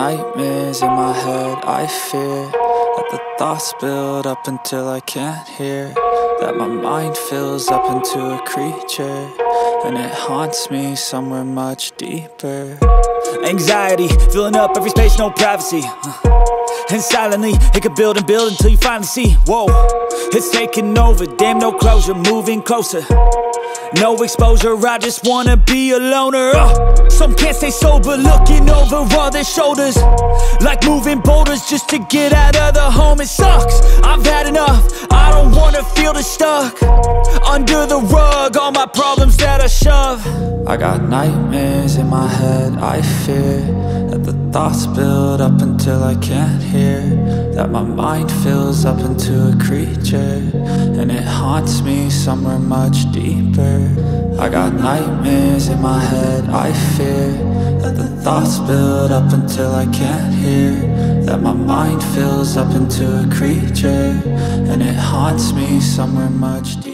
nightmares in my head, I fear that the thoughts build up until I can't hear, that my mind fills up into a creature, and it haunts me somewhere much deeper. Anxiety, filling up every space, no privacy, and silently, it could build and build until you finally see, whoa, it's taking over, damn no closure, moving closer. No exposure, I just wanna be a loner. Some can't stay sober, looking over all their shoulders, like moving boulders just to get out of the home. It sucks, I've had enough, I don't wanna feel the stuck under the rug, all my problems that I shove. I got nightmares in my head, I fear that the thoughts build up until I can't hear, that my mind fills up into a creature, and it haunts me somewhere much deeper. I got nightmares in my head, I fear that the thoughts build up until I can't hear, that my mind fills up into a creature, and it haunts me somewhere much deeper.